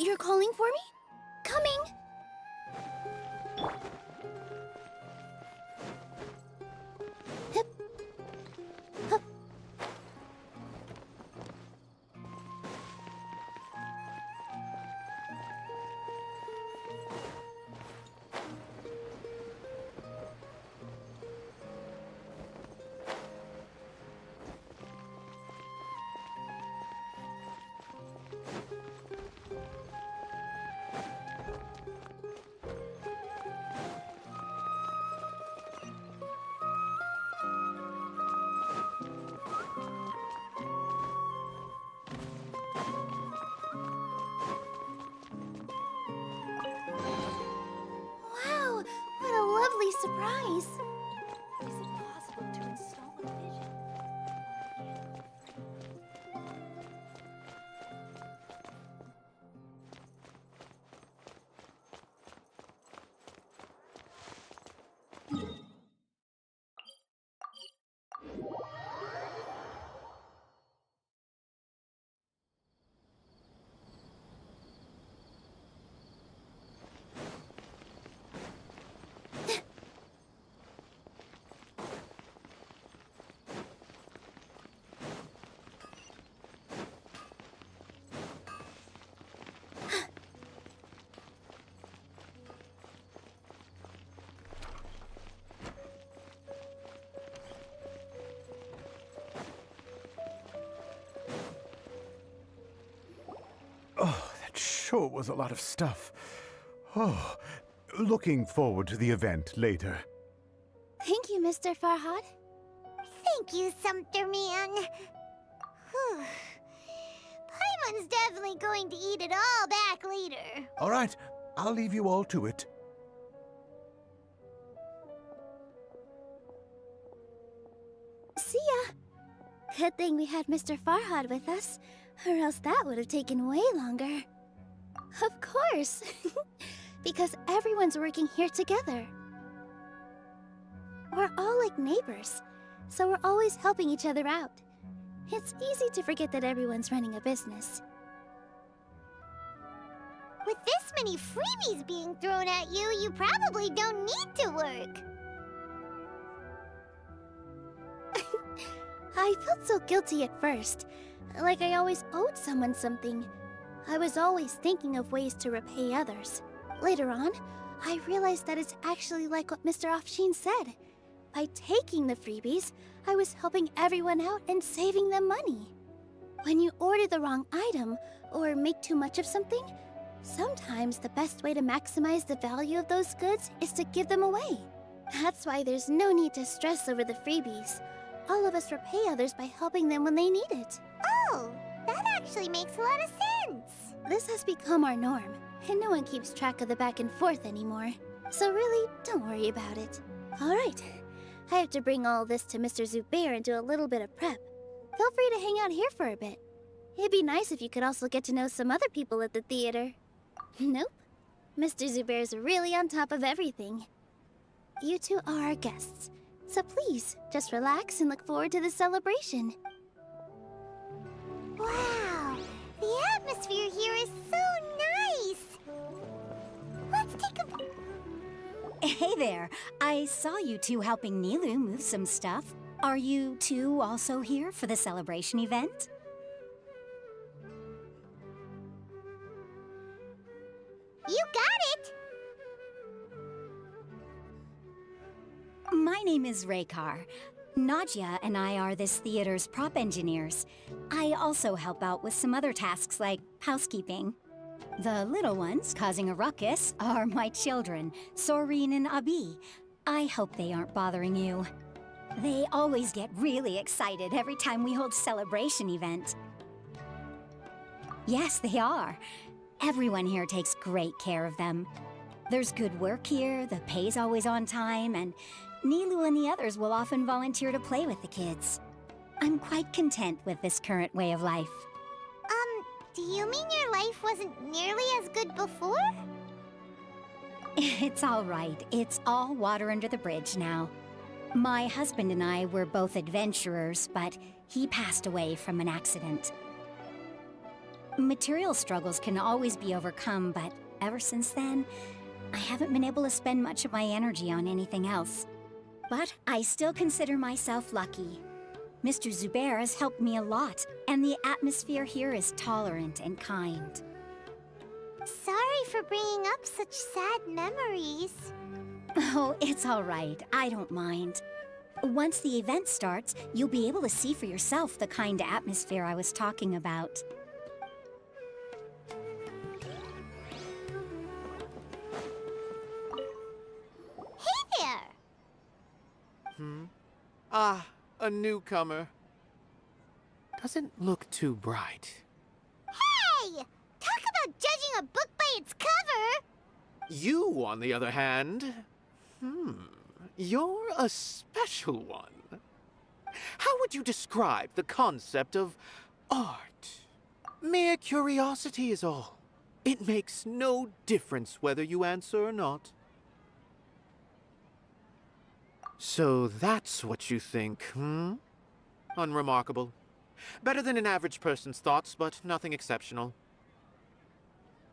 You're calling for me? Coming! Hip. Hup. Wow, what a lovely surprise! Is it possible to install a vision? Oh, that sure was a lot of stuff. Oh, looking forward to the event later. Thank you, Mr. Farhad. Thank you, Sumpter Man. Whew. Paimon's definitely going to eat it all back later. All right, I'll leave you all to it. See ya! Good thing we had Mr. Farhad with us, or else that would have taken way longer. Of course! Because everyone's working here together. We're all like neighbors, so we're always helping each other out. It's easy to forget that everyone's running a business. With this many freebies being thrown at you, you probably don't need to work. I felt so guilty at first, like I always owed someone something. I was always thinking of ways to repay others. Later on, I realized that it's actually like what Mr. Afshin said. By taking the freebies, I was helping everyone out and saving them money. When you order the wrong item, or make too much of something, sometimes the best way to maximize the value of those goods is to give them away. That's why there's no need to stress over the freebies. All of us repay others by helping them when they need it. Oh, that actually makes a lot of sense. This has become our norm, and no one keeps track of the back and forth anymore. So really, don't worry about it. Alright, I have to bring all this to Mr. Zubair and do a little bit of prep. Feel free to hang out here for a bit. It'd be nice if you could also get to know some other people at the theater. Nope. Mr. Zubair's really on top of everything. You two are our guests, so please, just relax and look forward to the celebration. Wow, the atmosphere here is so nice. Let's take a... Hey there! I saw you two helping Nilu move some stuff. Are you two also here for the celebration event? You got it! My name is Raykar. Nadia and I are this theater's prop engineers. I also help out with some other tasks like housekeeping. The little ones causing a ruckus are my children, Soreen and Abi. I hope they aren't bothering you. They always get really excited every time we hold a celebration event. Yes, they are. Everyone here takes great care of them. There's good work here, the pay's always on time, and Nilu and the others will often volunteer to play with the kids. I'm quite content with this current way of life. Do you mean your life wasn't nearly as good before? It's all right. It's all water under the bridge now. My husband and I were both adventurers, but he passed away from an accident. Material struggles can always be overcome, but ever since then, I haven't been able to spend much of my energy on anything else. But I still consider myself lucky. Mr. Zubair has helped me a lot, and the atmosphere here is tolerant and kind. Sorry for bringing up such sad memories. Oh, it's all right. I don't mind. Once the event starts, you'll be able to see for yourself the kind of atmosphere I was talking about. Hey there! Ah, a newcomer. Doesn't look too bright. Hey! Talk about judging a book by its cover! You, on the other hand, you're a special one. How would you describe the concept of art? Mere curiosity is all. It makes no difference whether you answer or not. So that's what you think, Unremarkable. Better than an average person's thoughts, but nothing exceptional.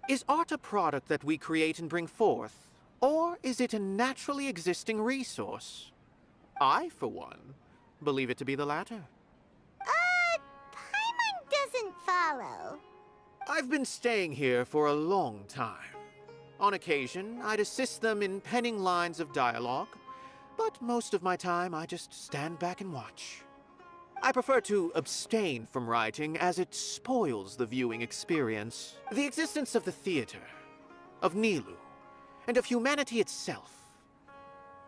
Is art a product that we create and bring forth, or is it a naturally existing resource? I, for one, believe it to be the latter. Paimon doesn't follow. I've been staying here for a long time. On occasion, I'd assist them in penning lines of dialogue, but most of my time I just stand back and watch. I prefer to abstain from writing as it spoils the viewing experience. The existence of the theater, of Nilou, and of humanity itself.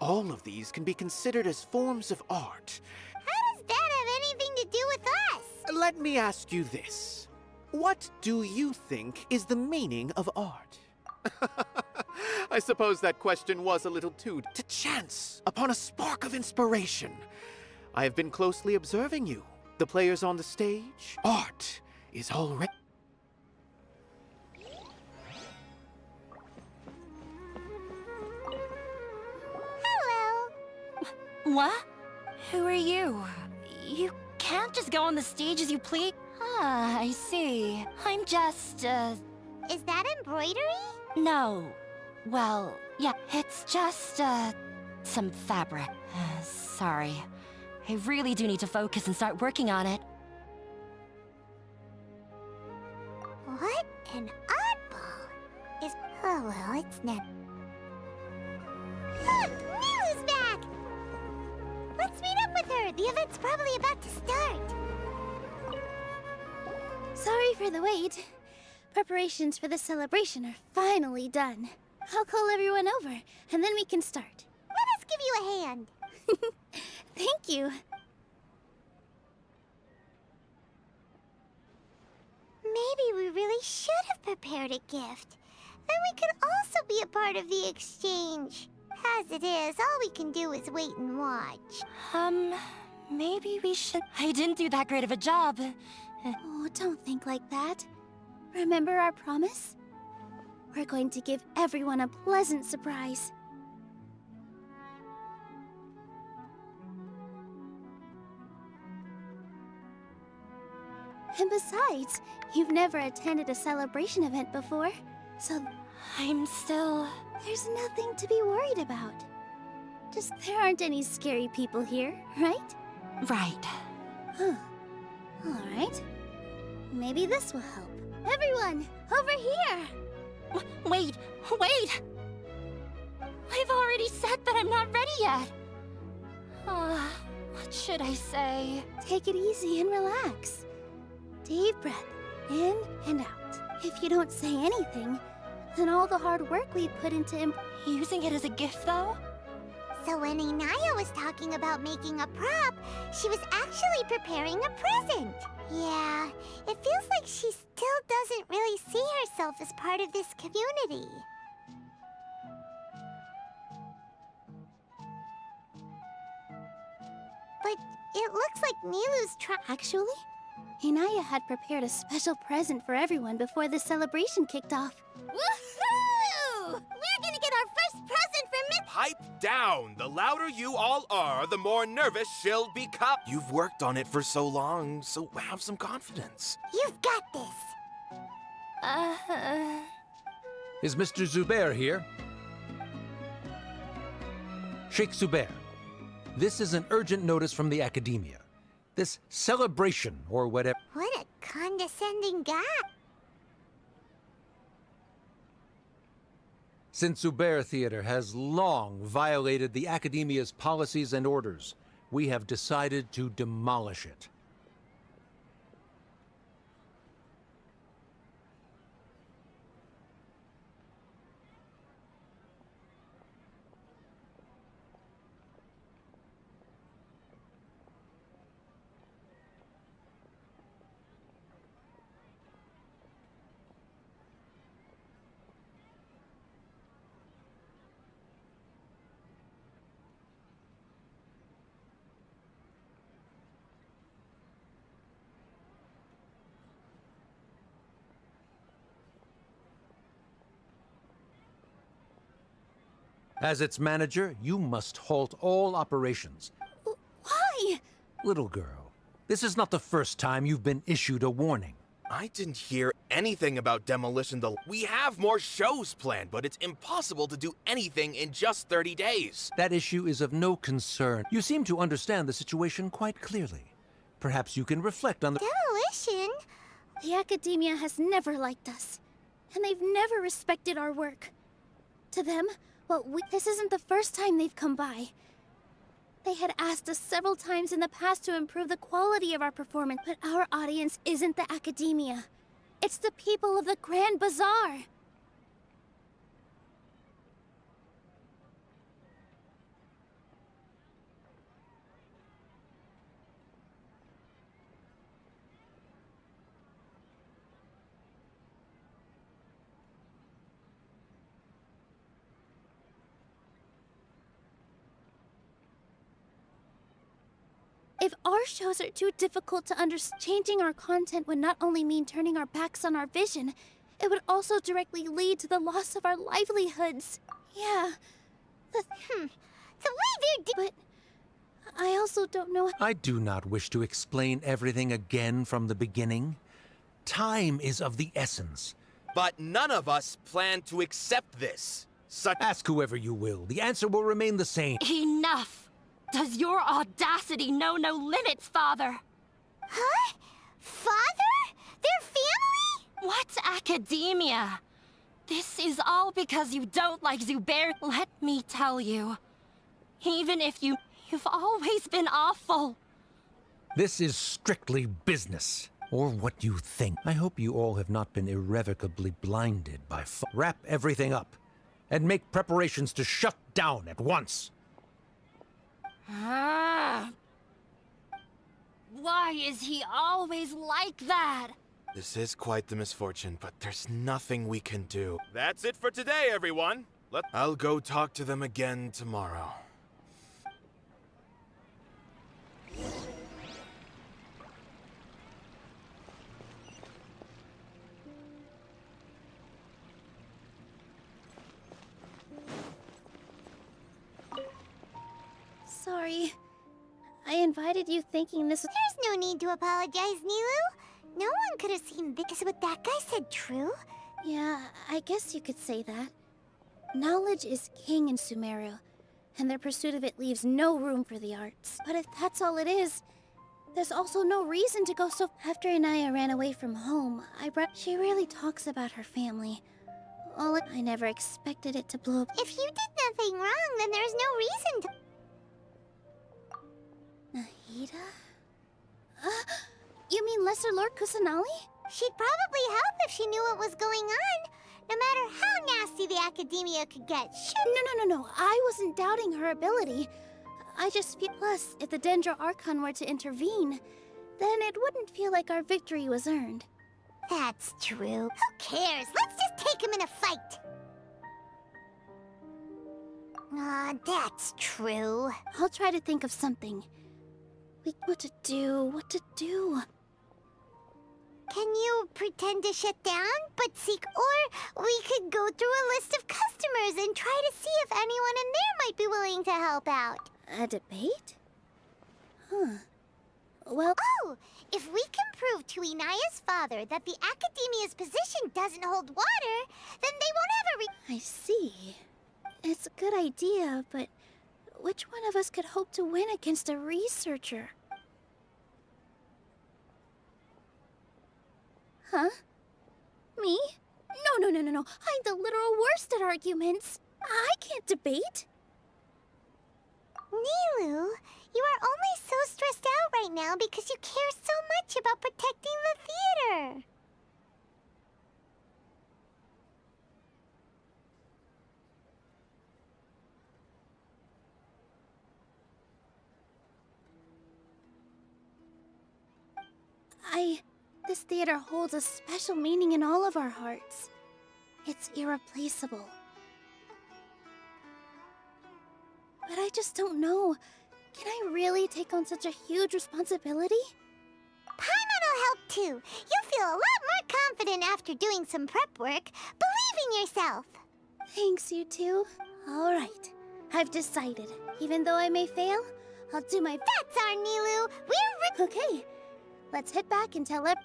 All of these can be considered as forms of art. How does that have anything to do with us? Let me ask you this. What do you think is the meaning of art? I suppose that question was a little too to chance upon a spark of inspiration. I have been closely observing you, the players on the stage. Art is already... Hello. What? Who are you? You can't just go on the stage as you please. Ah, I see. I'm just, Is that embroidery? no. Well, yeah, it's just, some fabric. Sorry. I really do need to focus and start working on it. What an oddball. Is... Oh, well, it's not... Look! Nilou's back! Let's meet up with her. The event's probably about to start. Sorry for the wait. Preparations for the celebration are finally done. I'll call everyone over, and then we can start. Let us give you a hand. Thank you. Maybe we really should have prepared a gift. Then we could also be a part of the exchange. As it is, all we can do is wait and watch. Maybe we should... I didn't do that great of a job. Oh, don't think like that. Remember our promise? We're going to give everyone a pleasant surprise. And besides, you've never attended a celebration event before, so I'm still... there's nothing to be worried about. Just there aren't any scary people here, right? Right. Huh. All right. Maybe this will help. Everyone, over here! Wait! I've already said that I'm not ready yet. What should I say? Take it easy and relax. Deep breath, in and out. If you don't say anything, then all the hard work we put into Using it as a gift, though? So when Inaya was talking about making a prop, she was actually preparing a present. Yeah, it feels like she still doesn't really see herself as part of this community. But it looks like Nilou's Actually, Inaya had prepared a special present for everyone before the celebration kicked off. Woohoo! We're gonna get our first present from Miss... Pipe down! The louder you all are, the more nervous she'll become. You've worked on it for so long, so have some confidence. You've got this. Is Mr. Zubair here? Sheikh Zubair, this is an urgent notice from the Academia. This celebration, or whatever. What a condescending guy. Since Zubair Theater has long violated the Academia's policies and orders, we have decided to demolish it. As its manager, you must halt all operations. Why? Little girl, this is not the first time you've been issued a warning. I didn't hear anything about demolition. We have more shows planned, but it's impossible to do anything in just 30 days. That issue is of no concern. You seem to understand the situation quite clearly. Perhaps you can reflect on the— Demolition? The Academia has never liked us, and they've never respected our work. To them, this isn't the first time they've come by. They had asked us several times in the past to improve the quality of our performance, but our audience isn't the Academia. It's the people of the Grand Bazaar. If our shows are too difficult to understand, changing our content would not only mean turning our backs on our vision, it would also directly lead to the loss of our livelihoods. Yeah, The way they're but I also don't know. I do not wish to explain everything again from the beginning. Time is of the essence. But none of us plan to accept this. Ask whoever you will. The answer will remain the same. Enough! Does your audacity know no limits, Father? Huh? Father? Their family? What Academia? This is all because you don't like Zubair. Let me tell you. Even if you've always been awful. This is strictly business. Or what you think. I hope you all have not been irrevocably blinded by Wrap everything up. And make preparations to shut down at once. Why is he always like that? This is quite the misfortune, but there's nothing we can do. That's it for today, everyone. I'll go talk to them again tomorrow. Sorry. I invited you thinking this. There's no need to apologize, Nilu. No one could have seen this. Is what that guy said true? Yeah, I guess you could say that. Knowledge is king in Sumeru, and their pursuit of it leaves no room for the arts. But if that's all it is, there's also no reason to go so. After Inaya ran away from home, she really talks about her family. I never expected it to blow up. If you did nothing wrong, then there's no reason to. Nahida? You mean Lesser Lord Kusanali? She'd probably help if she knew what was going on, no matter how nasty the Academia could get. No. I wasn't doubting her ability. I just feel. Plus, if the Dendro Archon were to intervene, then it wouldn't feel like our victory was earned. That's true. Who cares? Let's just take him in a fight. That's true. I'll try to think of something. What to do? Can you pretend to shut down, but seek, or we could go through a list of customers and try to see if anyone in there might be willing to help out. A debate? Huh. Well, Oh, if we can prove to Inaya's father that the Academia's position doesn't hold water, then they won't have a I see. It's a good idea, but which one of us could hope to win against a researcher? Huh? Me? No. I'm the literal worst at arguments. I can't debate. Nilu, you are only so stressed out right now because you care so much about protecting the theater. This theater holds a special meaning in all of our hearts. It's irreplaceable. But I just don't know. Can I really take on such a huge responsibility? Paimon will help too. You'll feel a lot more confident after doing some prep work. Believe in yourself. Thanks, you two. All right. I've decided. Even though I may fail, I'll do my best. That's our Nilu. We're Okay. Let's head back and tell everyone.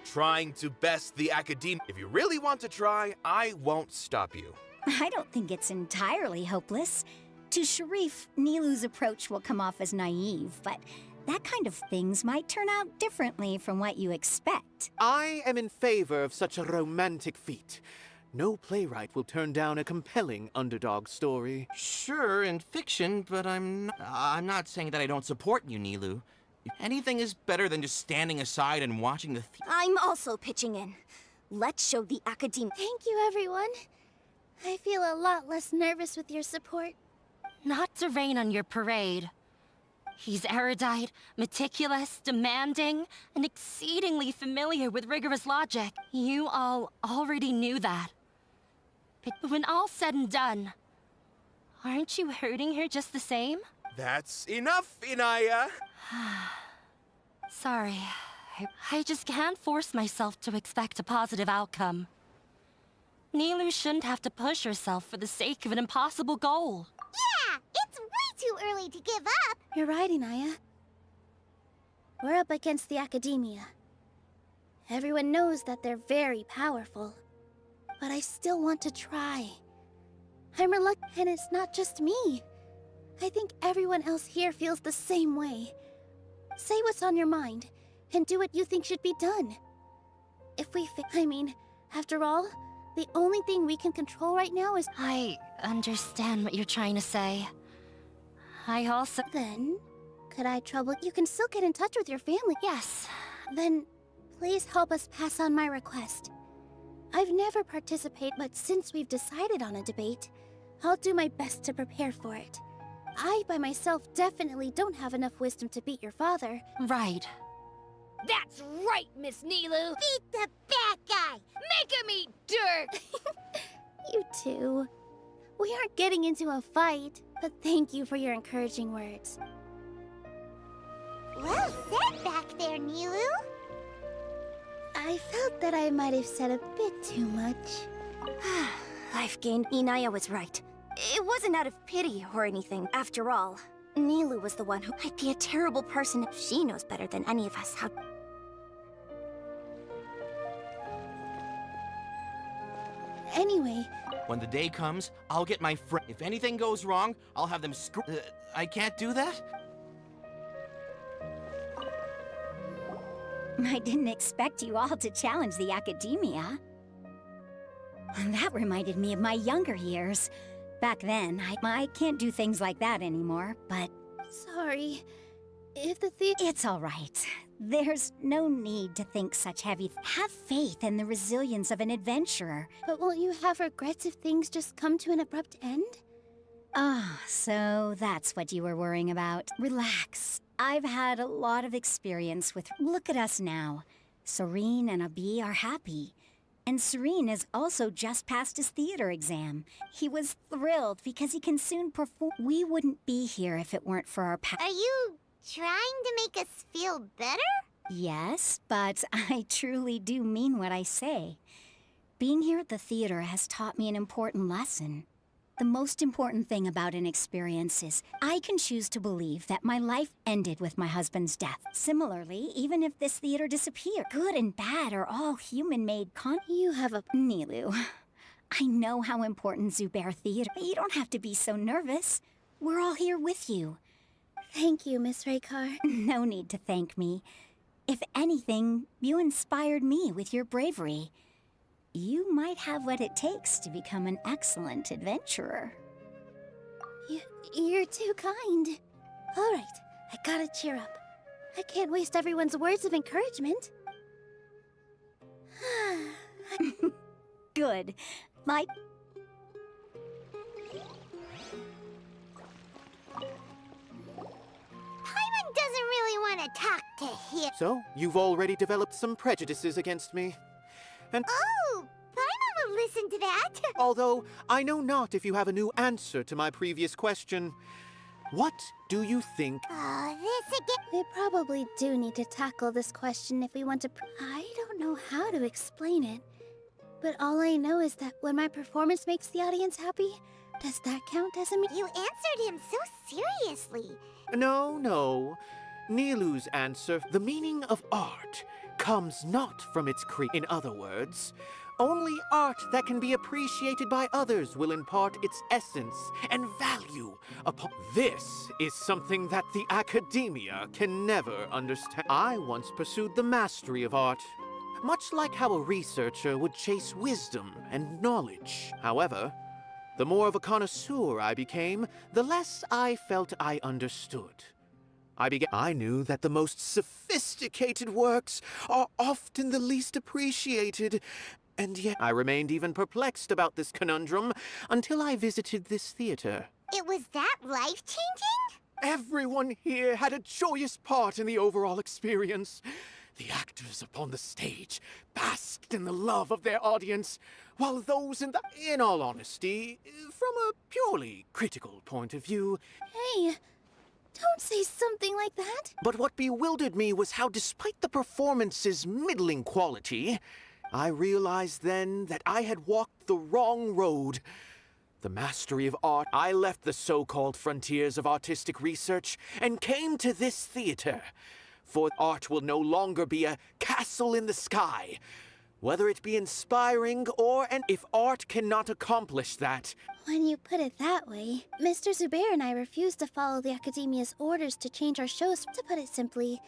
Trying to best the academia. If you really want to try, I won't stop you. I don't think it's entirely hopeless. To Sharif, Nilu's approach will come off as naive, but that kind of things might turn out differently from what you expect. I am in favor of such a romantic feat. No playwright will turn down a compelling underdog story. Sure, in fiction, but I'm not saying that I don't support you, Nilu. Anything is better than just standing aside and watching the I'm also pitching in. Let's show the Academia. Thank you, everyone. I feel a lot less nervous with your support. Not to rain on your parade. He's erudite, meticulous, demanding, and exceedingly familiar with rigorous logic. You all already knew that. But when all's said and done, aren't you hurting her just the same? That's enough, Inaya. Sorry. I just can't force myself to expect a positive outcome. Nilu shouldn't have to push herself for the sake of an impossible goal. Yeah, it's way too early to give up. You're right, Inaya. We're up against the Academia. Everyone knows that they're very powerful. But I still want to try. I'm reluctant, and it's not just me. I think everyone else here feels the same way. Say what's on your mind, and do what you think should be done. If we after all, the only thing we can control right now is... I understand what you're trying to say. I also... Then, could I trouble... You can still get in touch with your family. Yes. Then, please help us pass on my request. I've never participated, but since we've decided on a debate, I'll do my best to prepare for it. I, by myself, definitely don't have enough wisdom to beat your father. Right. That's right, Miss Nilu. Beat the bad guy. Make him eat dirt. You two. We aren't getting into a fight, but thank you for your encouraging words. Well said back there, Nilu. I felt that I might have said a bit too much. I've gained. Inaya was right. It wasn't out of pity or anything. After all, Nilu was the one who might be a terrible person. She knows better than any of us how... Anyway, When the day comes, I'll get my friend. If anything goes wrong, I'll have them I can't do that? I didn't expect you all to challenge the Academia. That reminded me of my younger years. Back then, I can't do things like that anymore, but... sorry. If the It's all right. There's no need to think such heavy... Have faith in the resilience of an adventurer. But won't you have regrets if things just come to an abrupt end? Ah, so that's what you were worrying about. Relax. I've had a lot of experience with... Look at us now. Serene and Abi are happy. And Serene has also just passed his theater exam. He was thrilled because he can soon perform. We wouldn't be here if it weren't for our Are you trying to make us feel better? Yes, but I truly do mean what I say. Being here at the theater has taught me an important lesson. The most important thing about an experience is I can choose to believe that my life ended with my husband's death. Similarly, even if this theater disappeared, good and bad are all human-made You have a... Nilou, I know how important Zubair Theater, but you don't have to be so nervous. We're all here with you. Thank you, Miss Raykar. No need to thank me. If anything, you inspired me with your bravery. You might have what it takes to become an excellent adventurer. You're too kind. All right, I gotta cheer up. I can't waste everyone's words of encouragement. Good. My... Paimon doesn't really want to talk to him. So, you've already developed some prejudices against me. And Oh, Paimon will listen to that. although I know not if you have a new answer to my previous question, what do you think? Oh, this again. We probably do need to tackle this question if we want to... I don't know how to explain it. But all I know is that when my performance makes the audience happy, does that count as a... You answered him so seriously. No. Nilou's answer, the meaning of art, comes not from its In other words, only art that can be appreciated by others will impart its essence and value upon... This is something that the academia can never understand. I once pursued the mastery of art, much like how a researcher would chase wisdom and knowledge. However, the more of a connoisseur I became, the less I felt I understood. I knew that the most sophisticated works are often the least appreciated, and yet I remained even perplexed about this conundrum until I visited this theater. It was that life-changing? Everyone here had a joyous part in the overall experience. The actors upon the stage basked in the love of their audience, while those in all honesty, from a purely critical point of view... Hey, don't say something like that. But what bewildered me was how, despite the performance's middling quality, I realized then that I had walked the wrong road. The mastery of art, I left the so-called frontiers of artistic research and came to this theater. For art will no longer be a castle in the sky, whether it be inspiring and if art cannot accomplish that. When you put it that way, Mr. Zubair and I refused to follow the Academia's orders to change our shows. To put it simply,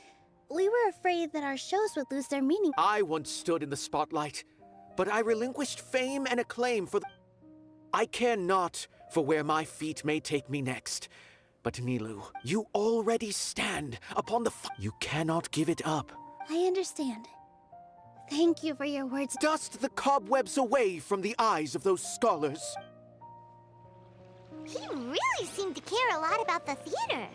we were afraid that our shows would lose their meaning. I once stood in the spotlight, but I relinquished fame and acclaim for I care not for where my feet may take me next. But Nilou, you already stand upon the You cannot give it up. I understand. Thank you for your words. Dust the cobwebs away from the eyes of those scholars. He really seemed to care a lot about the theater.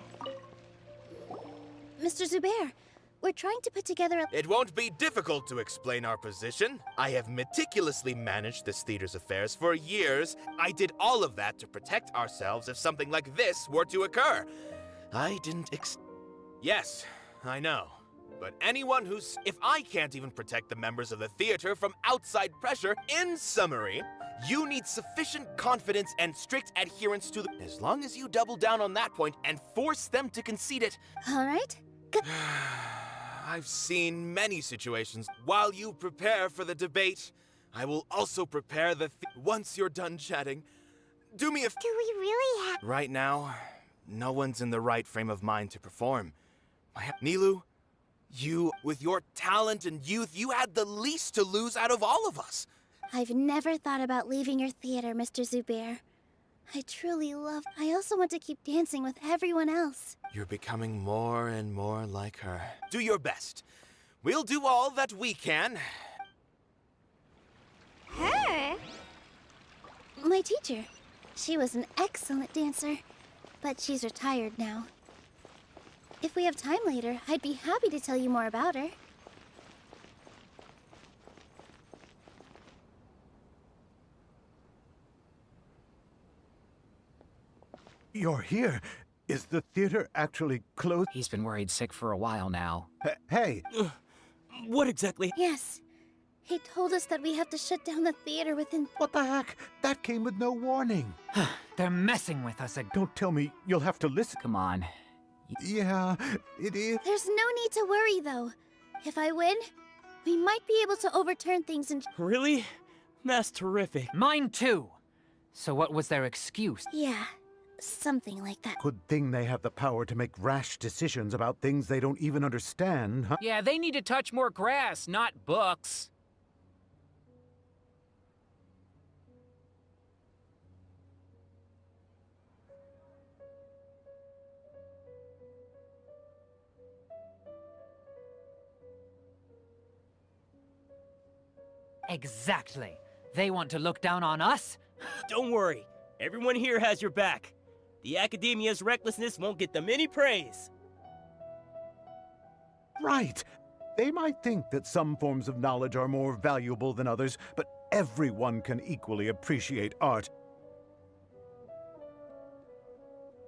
Mr. Zubair, we're trying to put together a... It won't be difficult to explain our position. I have meticulously managed this theater's affairs for years. I did all of that to protect ourselves if something like this were to occur. I didn't Yes, I know. But anyone who's... If I can't even protect the members of the theater from outside pressure, in summary, you need sufficient confidence and strict adherence to the... As long as you double down on that point and force them to concede it... All right. Good. I've seen many situations. While you prepare for the debate, I will also prepare once you're done chatting, do me a... Do we really have... Right now, no one's in the right frame of mind to perform. Nilou, you, with your talent and youth, you had the least to lose out of all of us. I've never thought about leaving your theater, Mr. Zubair. I truly love... I also want to keep dancing with everyone else. You're becoming more and more like her. Do your best. We'll do all that we can. Her? My teacher. She was an excellent dancer, but she's retired now. If we have time later, I'd be happy to tell you more about her. You're here. Is the theater actually closed? He's been worried sick for a while now. Hey, What exactly? Yes. He told us that we have to shut down the theater within. what the heck? That came with no warning. They're messing with us again. Don't tell me you'll have to listen. Come on. Yeah, it is. There's no need to worry, though. If I win, we might be able to overturn things and. Really? That's terrific. Mine too. So what was their excuse? Yeah, something like that. Good thing they have the power to make rash decisions about things they don't even understand, huh? Yeah, they need to touch more grass, not books. Exactly. They want to look down on us? Don't worry. Everyone here has your back. The Academia's recklessness won't get them any praise. Right. They might think that some forms of knowledge are more valuable than others, but everyone can equally appreciate art.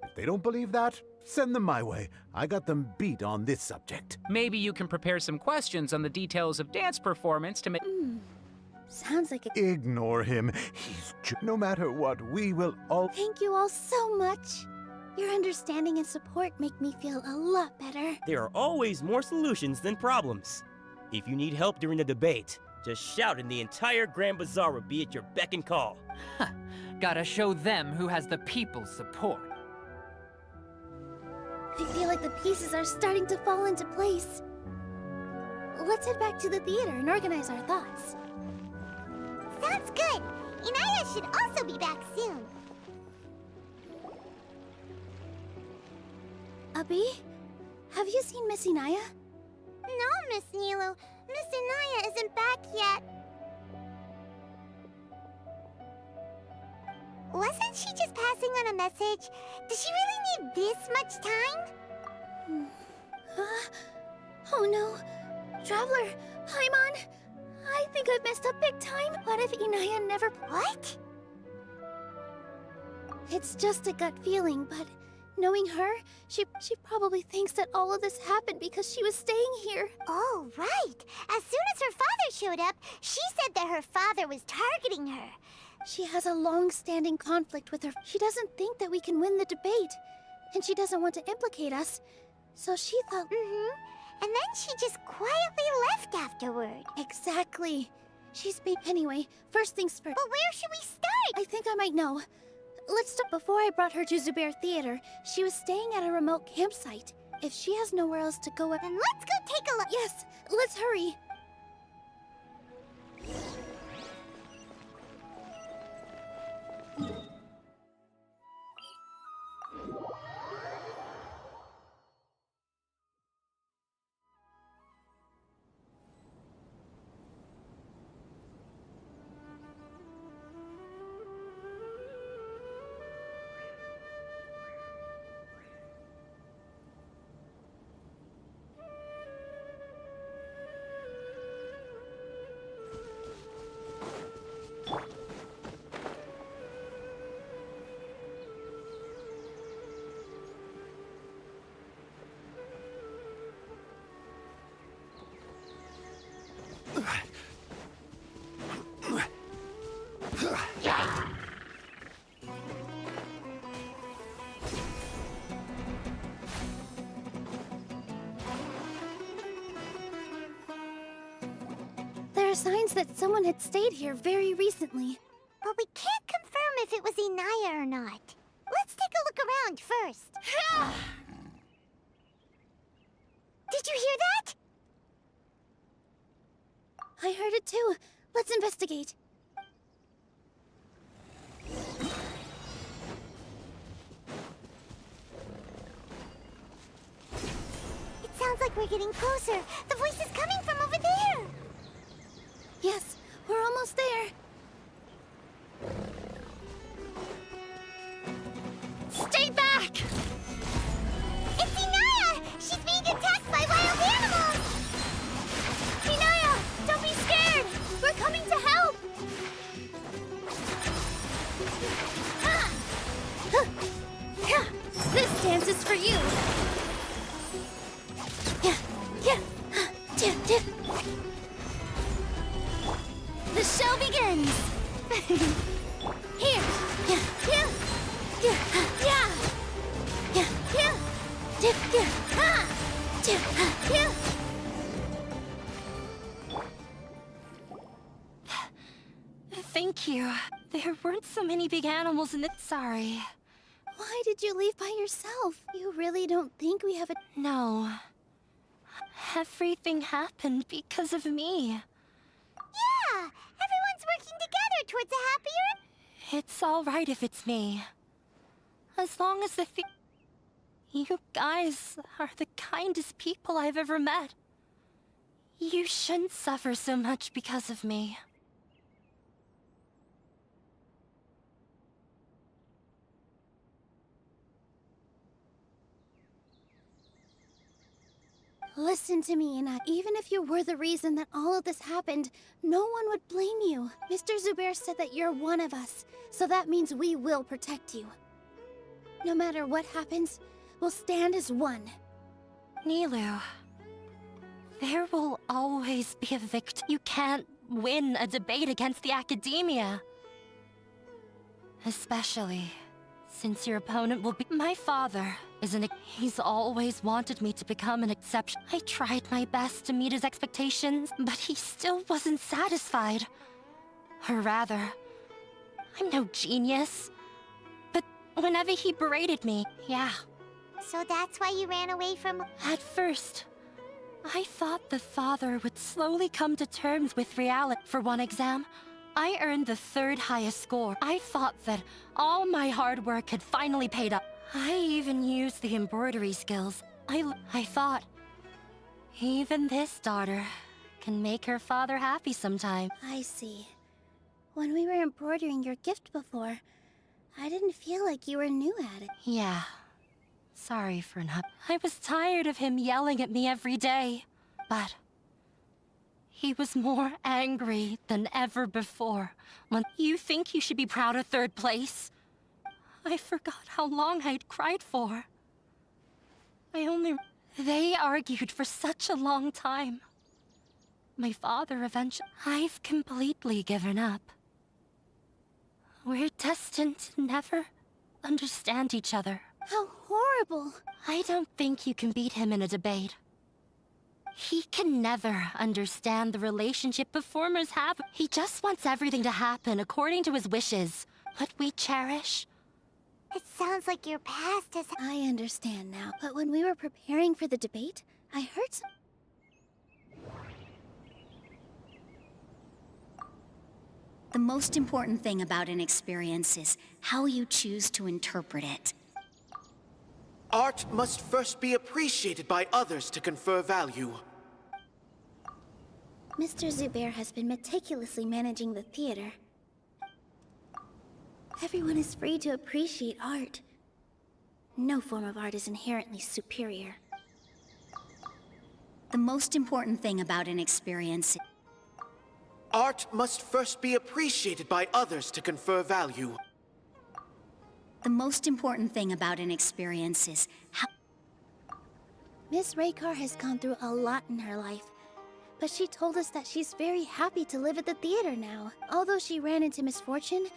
If they don't believe that, send them my way. I got them beat on this subject. Maybe you can prepare some questions on the details of dance performance to make... Sounds like a. Ignore him. No matter what, we will all... Thank you all so much. Your understanding and support make me feel a lot better. There are always more solutions than problems. If you need help during the debate, just shout and the entire Grand Bazaar will be at your beck and call. Gotta show them who has the people's support. I feel like the pieces are starting to fall into place. Let's head back to the theater and organize our thoughts. Sounds good. Inaya should also be back soon. Abi, have you seen Miss Inaya? No, Miss Nilu. Miss Inaya isn't back yet. Wasn't she just passing on a message? Does she really need this much time? Oh no. Traveler, Paimon, I think I've messed up big time. What if Inaya never... What? It's just a gut feeling, but knowing her, she probably thinks that all of this happened because she was staying here. Oh, right. As soon as her father showed up, she said that her father was targeting her. She has a long-standing conflict with her. She doesn't think that we can win the debate, and she doesn't want to implicate us. So she thought... And then she just quietly left afterward. Exactly. She's been... Anyway, first things first. But where should we start? I think I might know. Let's start. Before I brought her to Zubair Theater, she was staying at a remote campsite. If she has nowhere else to go... Then let's go take a look. Yes, let's hurry. There are signs that someone had stayed here very recently. But we can't confirm if it was Inaya or not. Let's take a look around first. Did you hear that? I heard it too. Let's investigate. It sounds like we're getting closer. The voice is coming from over there. Yes, we're almost there. Stay back! It's Inaya! She's being attacked by wild animals! Inaya, don't be scared! We're coming to help! begins! Here! Yeah! Yeah! Yeah! Yeah! Yeah! Yeah! Yeah! Yeah! Ha! Yeah! Yeah! Thank you. There weren't so many big animals in it. Sorry. Why did you leave by yourself? You really don't think we have a... No. Everything happened because of me. Yeah! Everyone's working together towards a happier... It's all right if it's me. As long as you guys are the kindest people I've ever met. You shouldn't suffer so much because of me. Listen to me, Ina. Even if you were the reason that all of this happened, no one would blame you. Mr. Zubair said that you're one of us, so that means we will protect you. No matter what happens, we'll stand as one. Nilou, there will always be a victim. You can't win a debate against the academia. Especially since your opponent will be... My father he's always wanted me to become an exception. I tried my best to meet his expectations, but he still wasn't satisfied. Or rather, I'm no genius. But whenever he berated me, yeah. So that's why you ran away from... At first, I thought the father would slowly come to terms with reality. For one exam, I earned the 3rd highest score. I thought that all my hard work had finally paid off. I even used the embroidery skills. I thought, even this daughter can make her father happy sometime. I see. When we were embroidering your gift before, I didn't feel like you were new at it. Yeah. Sorry for not... I was tired of him yelling at me every day. But he was more angry than ever before. When you think you should be proud of 3rd place? I forgot how long I'd cried for. They argued for such a long time. My father eventually... I've completely given up. We're destined to never understand each other. How horrible! I don't think you can beat him in a debate. He can never understand the relationship performers have. He just wants everything to happen according to his wishes. What we cherish. It sounds like your past has... I understand now, but when we were preparing for the debate, I heard some... The most important thing about an experience is how you choose to interpret it. Art must first be appreciated by others to confer value. Mr. Zubair has been meticulously managing the theater. Everyone is free to appreciate art. No form of art is inherently superior. The most important thing about an experience... Art must first be appreciated by others to confer value. The most important thing about an experience is how... Miss Raykar has gone through a lot in her life, but she told us that she's very happy to live at the theater now. Although she ran into misfortune,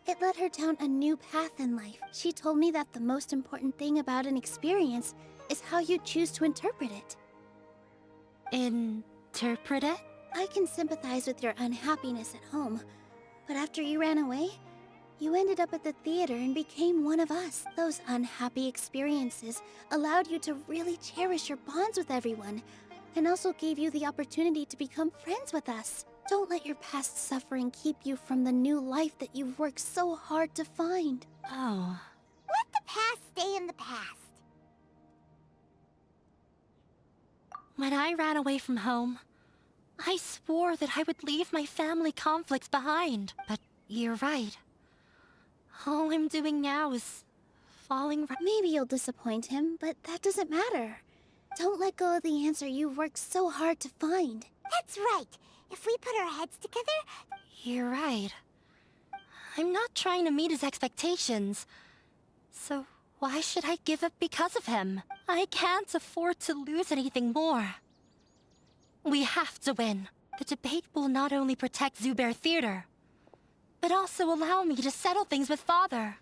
it led her down a new path in life. She told me that the most important thing about an experience is how you choose to interpret it. Interpret it? I can sympathize with your unhappiness at home, but after you ran away, you ended up at the theater and became one of us. Those unhappy experiences allowed you to really cherish your bonds with everyone, and also gave you the opportunity to become friends with us. Don't let your past suffering keep you from the new life that you've worked so hard to find. Oh. Let the past stay in the past. When I ran away from home, I swore that I would leave my family conflicts behind. But you're right. All I'm doing now is falling right... Maybe you'll disappoint him, but that doesn't matter. Don't let go of the answer you've worked so hard to find. That's right. If we put our heads together... You're right. I'm not trying to meet his expectations. So why should I give up because of him? I can't afford to lose anything more. We have to win. The debate will not only protect Zubair Theater, but also allow me to settle things with Father.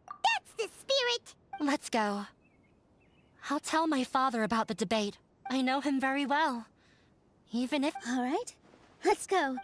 That's the spirit! Let's go. I'll tell my father about the debate. I know him very well. Even if... All right, let's go.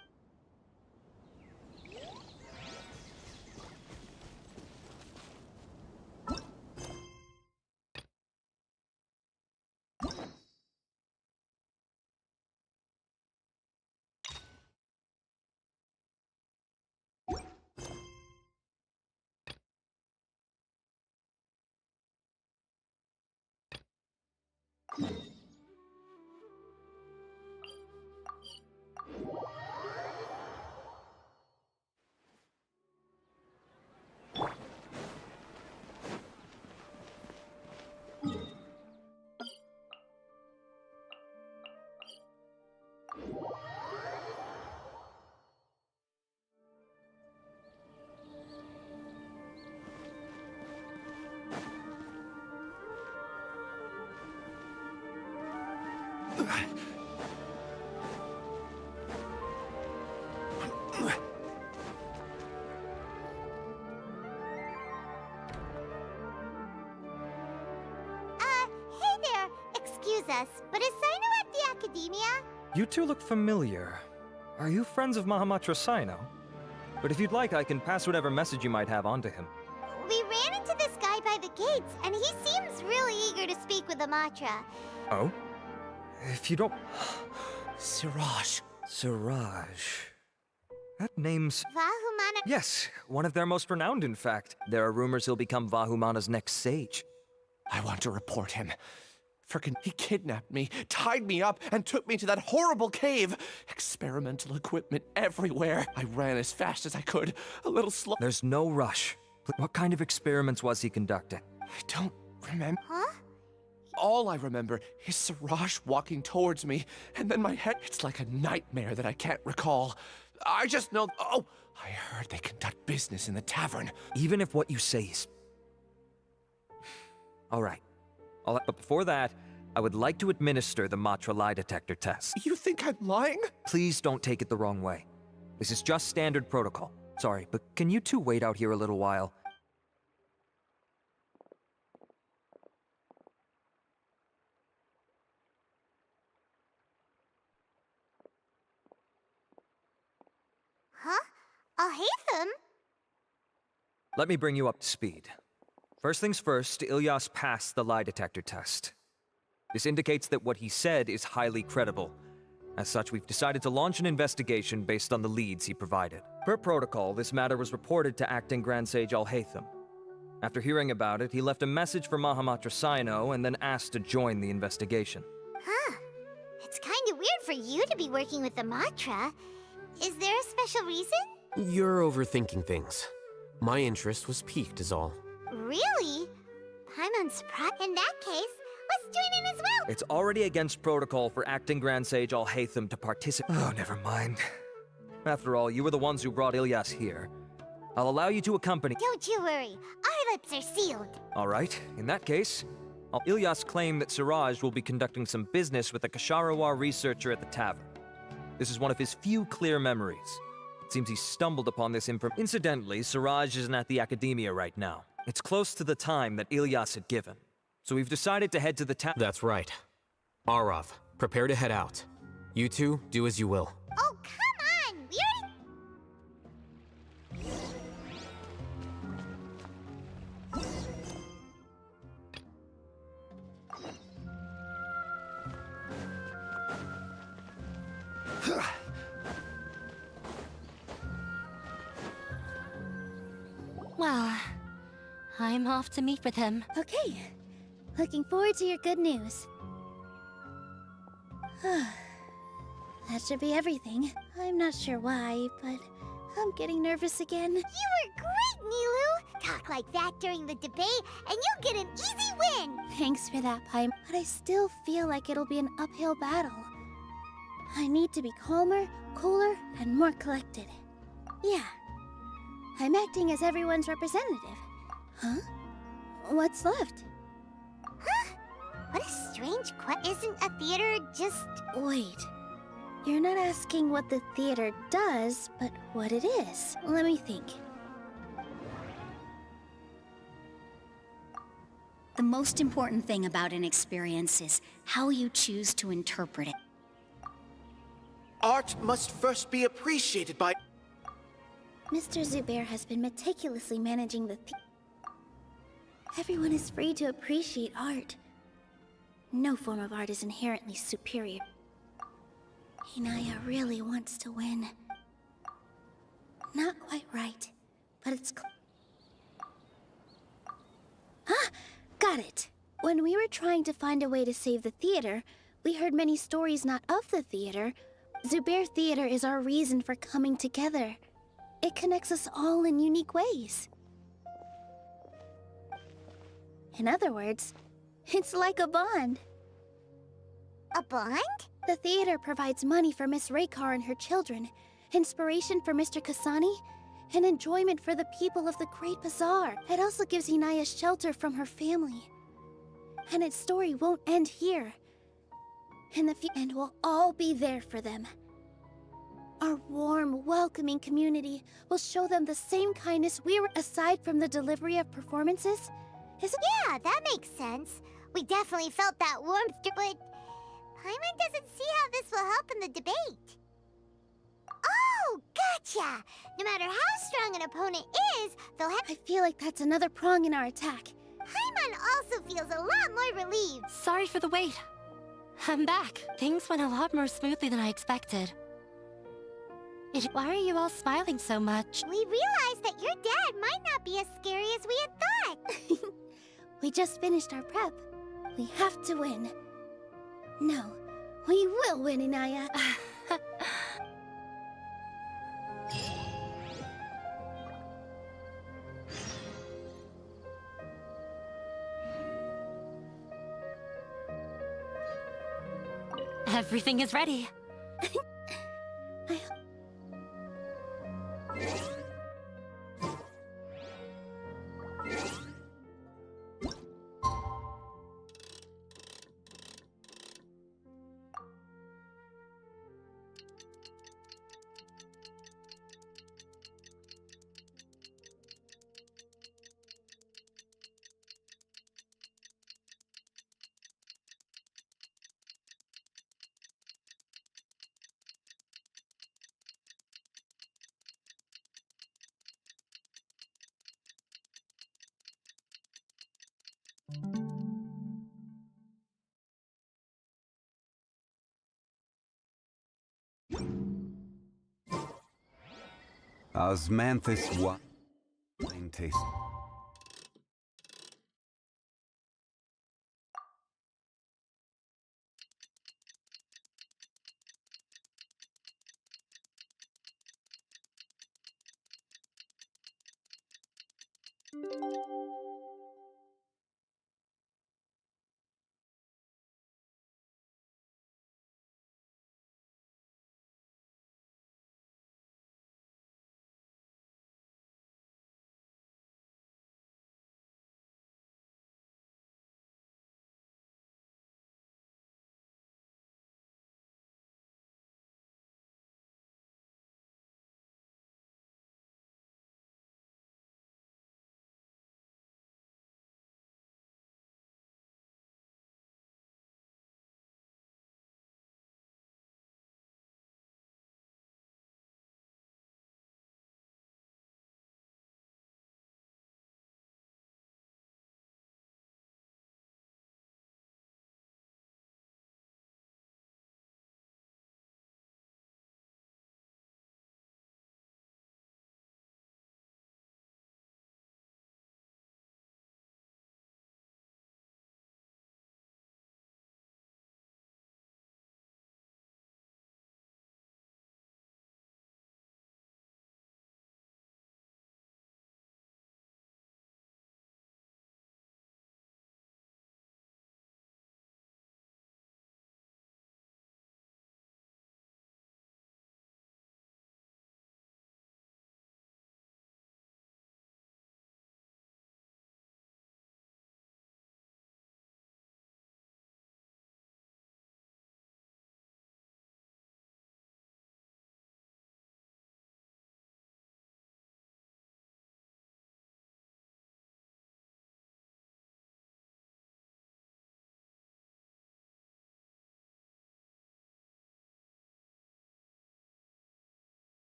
Hey there! Excuse us, but is Sino at the Academia? You two look familiar. Are you friends of Mahamatra Sino? But if you'd like, I can pass whatever message you might have on to him. We ran into this guy by the gates, and he seems really eager to speak with Amatra. Oh? If you don't... Siraj. Siraj... That name's... Vahumana... Yes, one of their most renowned, in fact. There are rumors he'll become Vahumana's next sage. I want to report him. Frickin' he kidnapped me, tied me up, and took me to that horrible cave. Experimental equipment everywhere. I ran as fast as I could, a little slow. There's no rush. What kind of experiments was he conducting? I don't remember. Huh? All I remember is Siraj walking towards me, and then my head, it's like a nightmare that I can't recall. I just know, oh, I heard they conduct business in the tavern. Even if what you say is... All right. But before that, I would like to administer the Matra lie detector test. You think I'm lying? Please don't take it the wrong way. This is just standard protocol. Sorry, but can you two wait out here a little while? Huh? Alhaitham? Let me bring you up to speed. First things first, Ilyas passed the lie detector test. This indicates that what he said is highly credible. As such, we've decided to launch an investigation based on the leads he provided. Per protocol, this matter was reported to Acting Grand Sage Alhaitham. After hearing about it, he left a message for Mahamatra Sino and then asked to join the investigation. Huh. It's kinda weird for you to be working with Amatra. Is there a special reason? You're overthinking things. My interest was piqued is all. Really? I'm unsurprised. In that case, let's join in as well. It's already against protocol for Acting Grand Sage Alhaitham to participate. Oh, never mind. After all, you were the ones who brought Ilyas here. I'll allow you to accompany... Don't you worry. Our lips are sealed. All right. In that case, Ilyas claimed that Siraj will be conducting some business with a Kasharawar researcher at the tavern. This is one of his few clear memories. It seems he stumbled upon this information. Incidentally, Siraj isn't at the Academia right now. It's close to the time that Ilyas had given. So we've decided to head to the tavern. That's right. Arav, prepare to head out. You two, do as you will. Oh, come on! We already... Well, I'm off to meet with him. Okay. Looking forward to your good news. That should be everything. I'm not sure why, but I'm getting nervous again. You were great, Nilou! Talk like that during the debate, and you'll get an easy win! Thanks for that, Paimon. But I still feel like it'll be an uphill battle. I need to be calmer, cooler, and more collected. Yeah. I'm acting as everyone's representative. Huh? What's left? Huh? What a strange Isn't a theater just... Wait. You're not asking what the theater does, but what it is. Let me think. The most important thing about an experience is how you choose to interpret it. Art must first be appreciated by... Mr. Zubair has been meticulously managing the Everyone is free to appreciate art. No form of art is inherently superior. Inaya really wants to win. Not quite right, but it's Ah! Got it! When we were trying to find a way to save the theater, we heard many stories not of the theater. Zubair Theater is our reason for coming together. It connects us all in unique ways. In other words, it's like a bond. A bond? The theater provides money for Miss Raykar and her children, inspiration for Mr. Kasani, and enjoyment for the people of the Great Bazaar. It also gives Inaya shelter from her family. And its story won't end here. In the and we'll all be there for them. Our warm, welcoming community will show them the same kindness we were. Aside from the delivery of performances, Yeah, that makes sense. We definitely felt that warmth, but Paimon doesn't see how this will help in the debate. Oh, gotcha! No matter how strong an opponent is, they'll have... I feel like that's another prong in our attack. Paimon also feels a lot more relieved. Sorry for the wait. I'm back. Things went a lot more smoothly than I expected. Why are you all smiling so much? We realized that your dad might not be as scary as we had thought. We just finished our prep. We have to win. No, we will win, Inaya. Everything is ready. Osmanthus what? Plain taste.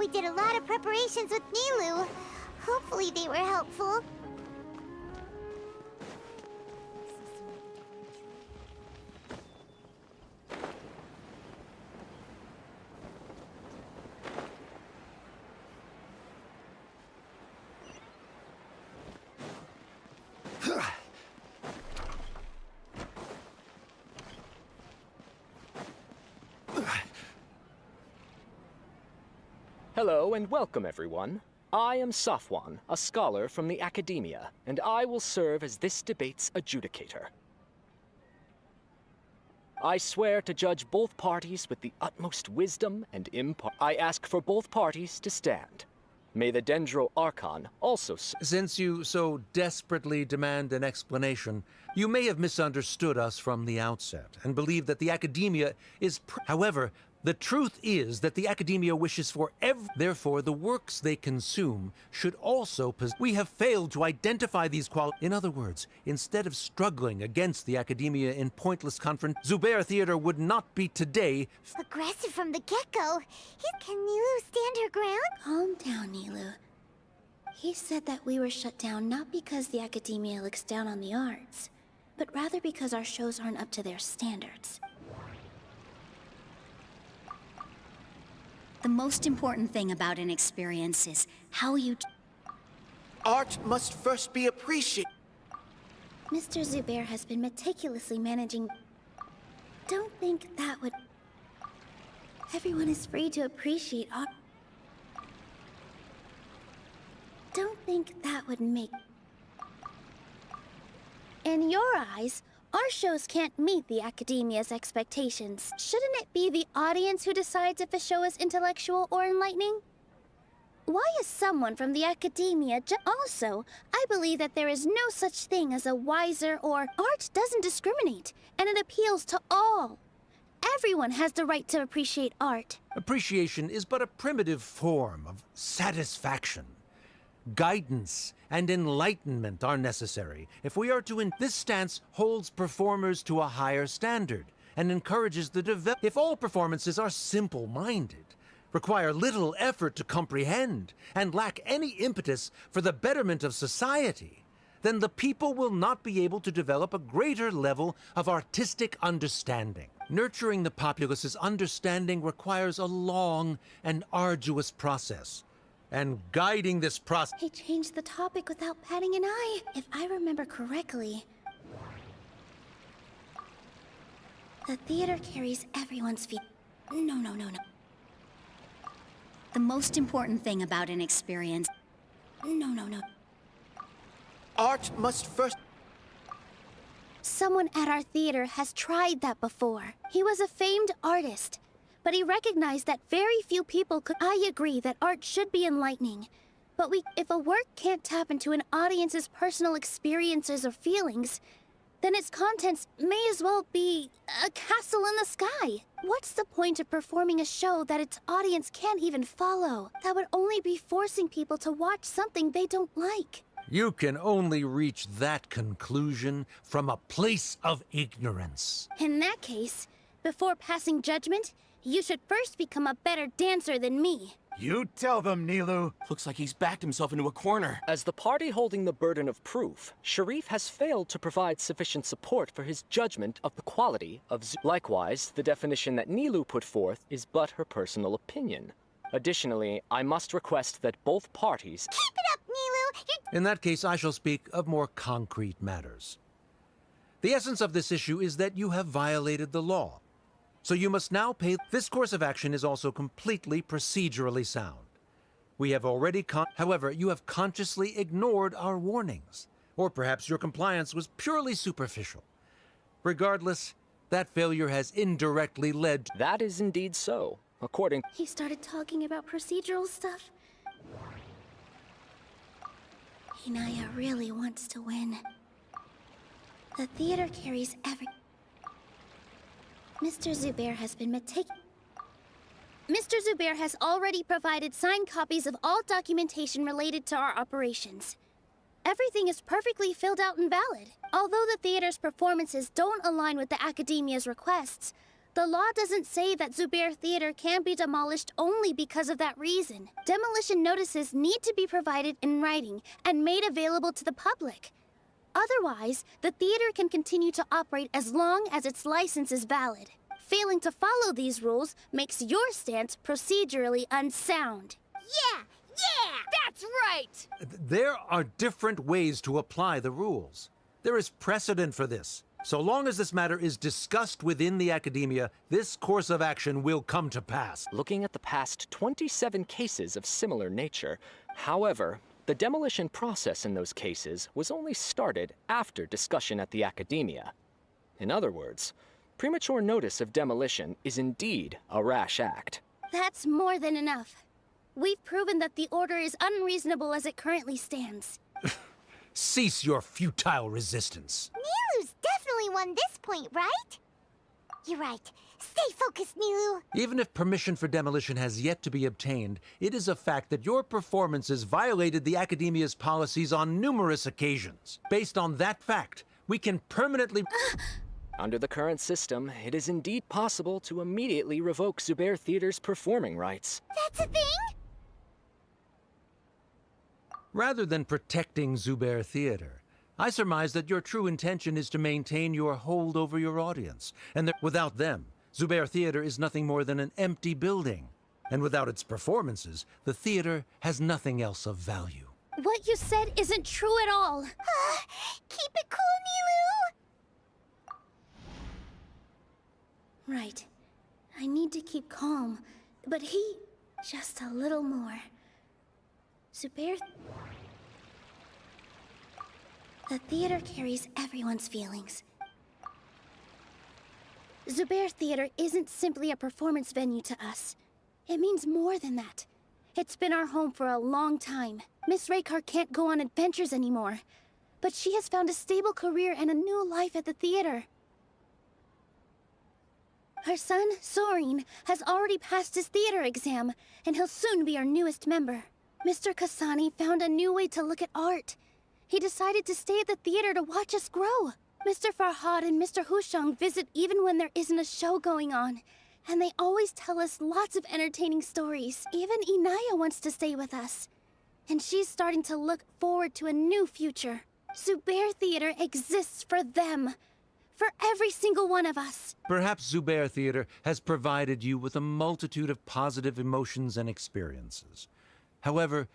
We did a lot of preparations with Nilu. Hopefully they were helpful. Hello and welcome, everyone. I am Safwan, a scholar from the Academia, and I will serve as this debate's adjudicator. I swear to judge both parties with the utmost wisdom and I ask for both parties to stand. May the Dendro Archon also Since you so desperately demand an explanation, you may have misunderstood us from the outset and believe that the Academia is However, the truth is that the Academia wishes for Therefore, the works they consume should also We have failed to identify these qualities. In other words, instead of struggling against the Academia in pointless Zubair Theater would not be today. Aggressive from the get-go. Can Nilu stand her ground? Calm down, Nilu. He said that we were shut down not because the Academia looks down on the arts, but rather because our shows aren't up to their standards. The most important thing about an experience is how you... Art must first be appreciated. Mr. Zubair has been meticulously managing... Don't think that would... Everyone is free to appreciate art. Don't think that would make... In your eyes, our shows can't meet the Academia's expectations. Shouldn't it be the audience who decides if a show is intellectual or enlightening? Why is someone from the Academia Also, I believe that there is no such thing as a wiser or... Art doesn't discriminate, and it appeals to all. Everyone has the right to appreciate art. Appreciation is but a primitive form of satisfaction. Guidance and enlightenment are necessary if we are to This stance holds performers to a higher standard and encourages the If all performances are simple-minded, require little effort to comprehend, and lack any impetus for the betterment of society, then the people will not be able to develop a greater level of artistic understanding. Nurturing the populace's understanding requires a long and arduous process. And guiding this process... He changed the topic without batting an eye. If I remember correctly, the theater carries everyone's feet. No. The most important thing about an experience... No. Art must first... Someone at our theater has tried that before. He was a famed artist, but he recognized that very few people could... I agree that art should be enlightening, but if a work can't tap into an audience's personal experiences or feelings, then its contents may as well be a castle in the sky. What's the point of performing a show that its audience can't even follow? That would only be forcing people to watch something they don't like. You can only reach that conclusion from a place of ignorance. In that case, before passing judgment, you should first become a better dancer than me. You tell them, Nilu. Looks like he's backed himself into a corner. As the party holding the burden of proof, Sharif has failed to provide sufficient support for his judgment of the quality of Likewise, the definition that Nilu put forth is but her personal opinion. Additionally, I must request that both parties... Keep it up, Nilu! In that case, I shall speak of more concrete matters. The essence of this issue is that you have violated the law. So you must now pay... This course of action is also completely procedurally sound. We have already However, you have consciously ignored our warnings. Or perhaps your compliance was purely superficial. Regardless, that failure has indirectly led... That is indeed so. According... He started talking about procedural stuff. Inaya really wants to win. The theater carries every... Mr. Zubair has been Mr. Zubair has already provided signed copies of all documentation related to our operations. Everything is perfectly filled out and valid. Although the theater's performances don't align with the Academia's requests, The law doesn't say that Zubair Theater can be demolished only because of that reason. Demolition notices need to be provided in writing and made available to the public. Otherwise, the theater can continue to operate as long as its license is valid. Failing to follow these rules makes your stance procedurally unsound. Yeah! That's right! There are different ways to apply the rules. There is precedent for this. So long as this matter is discussed within the academia, this course of action will come to pass. Looking at the past 27 cases of similar nature, however, the demolition process in those cases was only started after discussion at the academia. In other words, premature notice of demolition is indeed a rash act. That's more than enough. We've proven that the order is unreasonable as it currently stands. Cease your futile resistance. Nilu's definitely won this point, right? You're right. Stay focused, Nilu. Even if permission for demolition has yet to be obtained, it is a fact that your performances violated the Academia's policies on numerous occasions. Based on that fact, we can permanently... Under the current system, it is indeed possible to immediately revoke Zubair Theater's performing rights. That's a thing? Rather than protecting Zubair Theater, I surmise that your true intention is to maintain your hold over your audience, and that without them, Zubair Theater is nothing more than an empty building. And without its performances, the theater has nothing else of value. What you said isn't true at all. Keep it cool, Nilu! Right. I need to keep calm, but just a little more. Zubair... The theater carries everyone's feelings. Zubair Theater isn't simply a performance venue to us. It means more than that. It's been our home for a long time. Miss Raykar can't go on adventures anymore, but she has found a stable career and a new life at the theater. Her son, Soren, has already passed his theater exam, and he'll soon be our newest member. Mr. Kasani found a new way to look at art. He decided to stay at the theater to watch us grow. Mr. Farhad and Mr. Hushang visit even when there isn't a show going on, and they always tell us lots of entertaining stories. Even Inaya wants to stay with us, and she's starting to look forward to a new future. Zubair Theater exists for them, for every single one of us. Perhaps Zubair Theater has provided you with a multitude of positive emotions and experiences. However,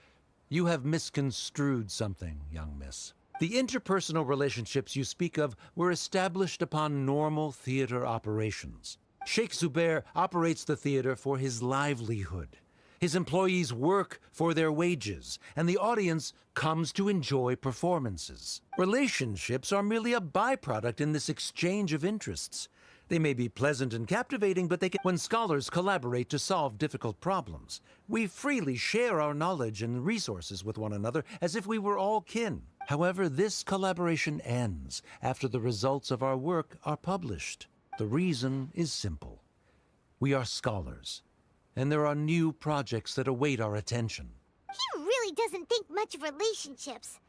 you have misconstrued something, young miss. The interpersonal relationships you speak of were established upon normal theater operations. Sheikh Zubair operates the theater for his livelihood. His employees work for their wages, and the audience comes to enjoy performances. Relationships are merely a byproduct in this exchange of interests. They may be pleasant and captivating, but when scholars collaborate to solve difficult problems, we freely share our knowledge and resources with one another as if we were all kin. However, this collaboration ends after the results of our work are published. The reason is simple. We are scholars, and there are new projects that await our attention. He really doesn't think much of relationships.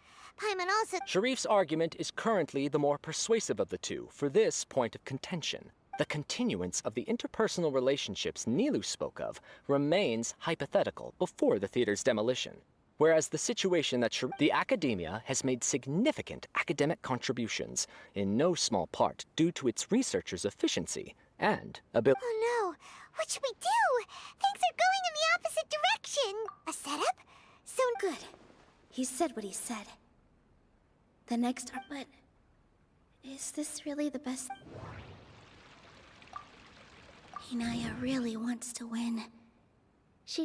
Paimon also... Sharif's argument is currently the more persuasive of the two for this point of contention. The continuance of the interpersonal relationships Nilu spoke of remains hypothetical before the theater's demolition, whereas the situation that the academia has made significant academic contributions, in no small part due to its researchers' efficiency and ability. Oh no! What should we do? Things are going in the opposite direction! A setup? So good. He said what he said. The next art, but is this really the best? Inaya really wants to win. She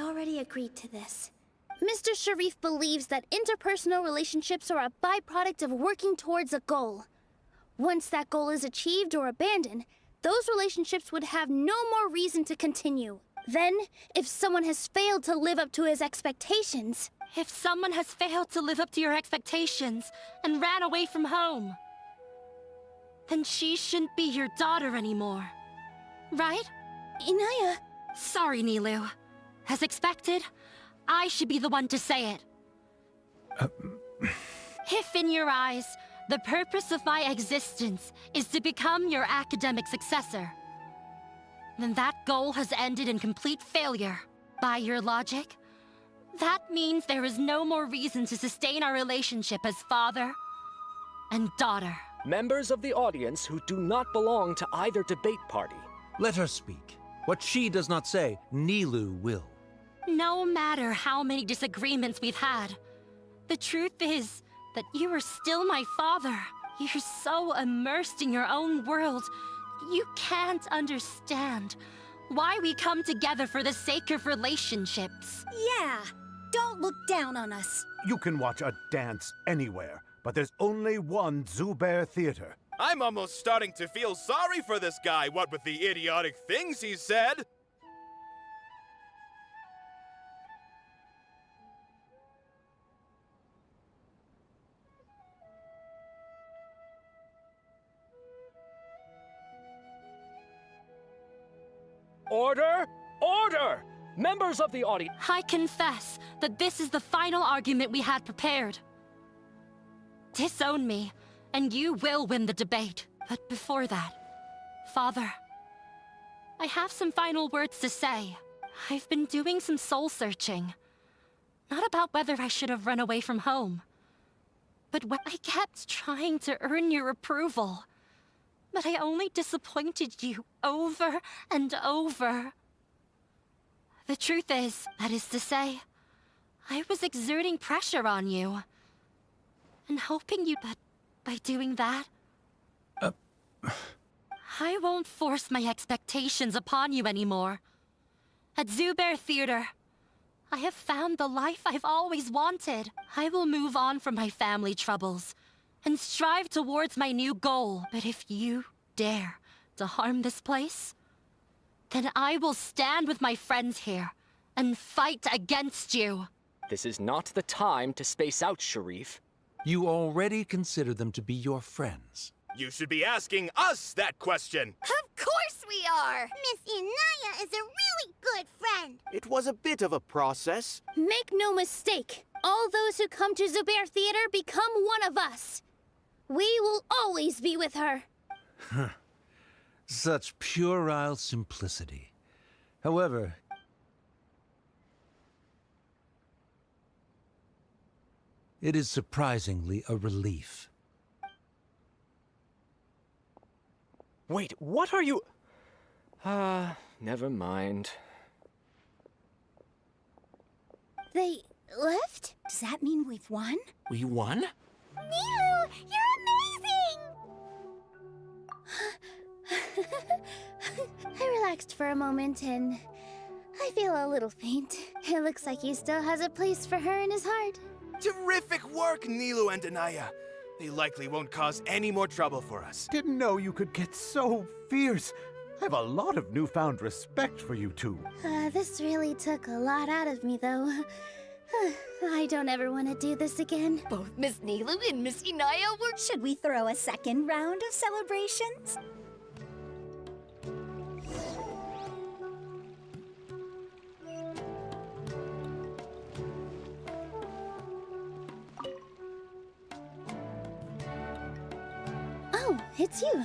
already agreed to this. Mr. Sharif believes that interpersonal relationships are a byproduct of working towards a goal. Once that goal is achieved or abandoned, those relationships would have no more reason to continue. Then, if someone has failed to live up to his expectations... If someone has failed to live up to your expectations and ran away from home, then she shouldn't be your daughter anymore. Right? Inaya... Sorry, Nilu. As expected, I should be the one to say it. If in your eyes, The purpose of my existence is to become your academic successor. Then that goal has ended in complete failure. By your logic, that means there is no more reason to sustain our relationship as father and daughter. Members of the audience who do not belong to either debate party. Let her speak. What she does not say, Nilou will. No matter how many disagreements we've had, the truth is that you are still my father. You're so immersed in your own world, you can't understand why we come together for the sake of relationships. Yeah, don't look down on us. You can watch a dance anywhere, but there's only one Zubair Theater. I'm almost starting to feel sorry for this guy, what with the idiotic things he said. Order! Order! Members of the audience. I confess that this is the final argument we had prepared. Disown me, and you will win the debate. But before that, Father, I have some final words to say. I've been doing some soul-searching. Not about whether I should have run away from home, but when I kept trying to earn your approval. But I only disappointed you over and over. The truth is, that is to say, I was exerting pressure on you. And hoping you, but by doing that, I won't force my expectations upon you anymore. At Zubair Theater, I have found the life I've always wanted. I will move on from my family troubles and strive towards my new goal. But if you dare to harm this place, then I will stand with my friends here and fight against you. This is not the time to space out, Sharif. You already consider them to be your friends. You should be asking us that question. Of course we are! Miss Inaya is a really good friend. It was a bit of a process. Make no mistake, all those who come to Zubair Theater become one of us. We will always be with her. Such puerile simplicity. However, it is surprisingly a relief. Wait, what are you... never mind. They left? Does that mean we've won? We won? Nilou, you're amazing! I relaxed for a moment and I feel a little faint. It looks like he still has a place for her in his heart. Terrific work, Nilou and Anaya. They likely won't cause any more trouble for us. Didn't know you could get so fierce. I have a lot of newfound respect for you two. This really took a lot out of me, though. I don't ever want to do this again. Both Miss Nilou and Miss Inaya were... Should we throw a second round of celebrations? Oh, it's you.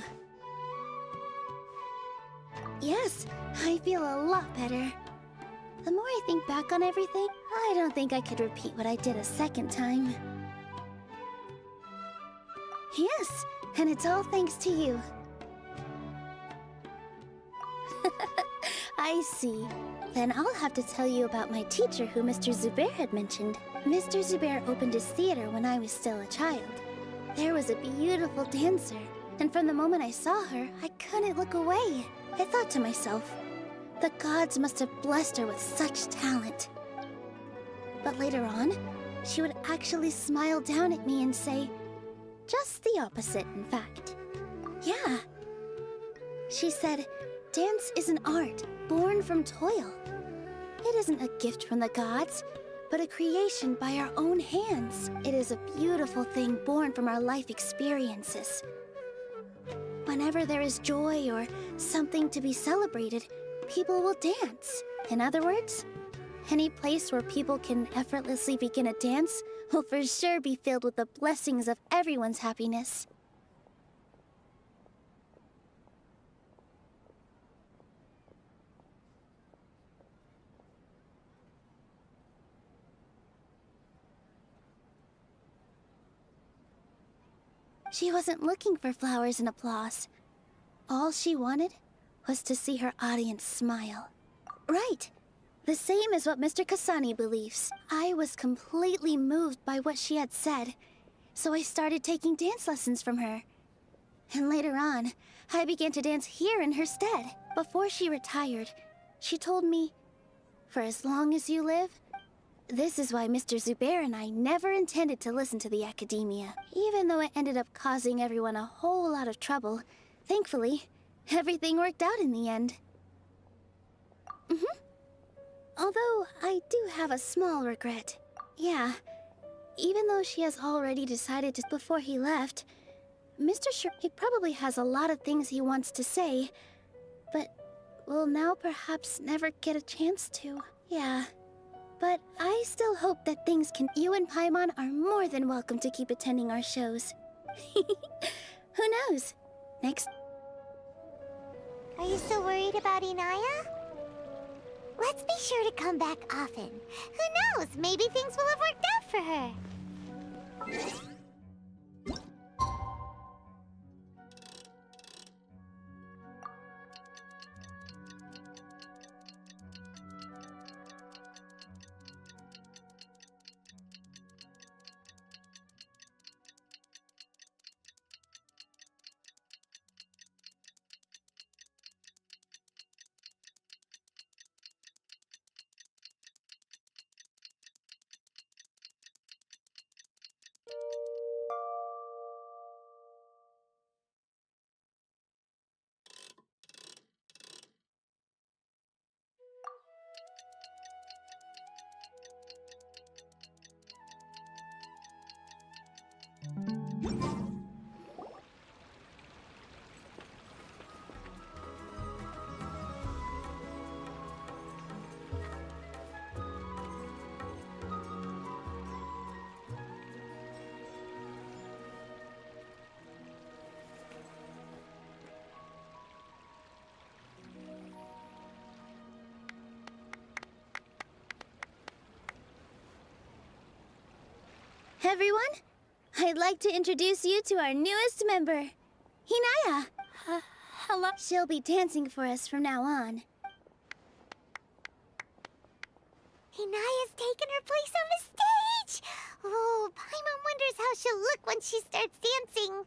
Yes, I feel a lot better. The more I think back on everything, I don't think I could repeat what I did a second time. Yes, and it's all thanks to you. I see. Then I'll have to tell you about my teacher who Mr. Zubair had mentioned. Mr. Zubair opened his theater when I was still a child. There was a beautiful dancer, and from the moment I saw her, I couldn't look away. I thought to myself, the gods must have blessed her with such talent. But later on, she would actually smile down at me and say, just the opposite, in fact. Yeah. She said, dance is an art born from toil. It isn't a gift from the gods, but a creation by our own hands. It is a beautiful thing born from our life experiences. Whenever there is joy or something to be celebrated, people will dance. In other words, any place where people can effortlessly begin a dance will for sure be filled with the blessings of everyone's happiness. She wasn't looking for flowers and applause. All she wanted was to see her audience smile. Right. The same as what Mr. Kasani believes. I was completely moved by what she had said, so I started taking dance lessons from her. And later on, I began to dance here in her stead. Before she retired, she told me, "For as long as you live, this is why Mr. Zubair and I never intended to listen to the academia." Even though it ended up causing everyone a whole lot of trouble, thankfully, everything worked out in the end. Although, I do have a small regret. Yeah, even though she has already decided to before he left, Mr. he probably has a lot of things he wants to say, but will now perhaps never get a chance to. Yeah. But I still hope that things can. You and Paimon are more than welcome to keep attending our shows. Who knows? Next. Are you still worried about Inaya? Let's be sure to come back often. Who knows? Maybe things will have worked out for her. Everyone, I'd like to introduce you to our newest member, Hinaya. Hello. She'll be dancing for us from now on. Hinaya's taken her place on the stage! Oh, Paimon wonders how she'll look when she starts dancing.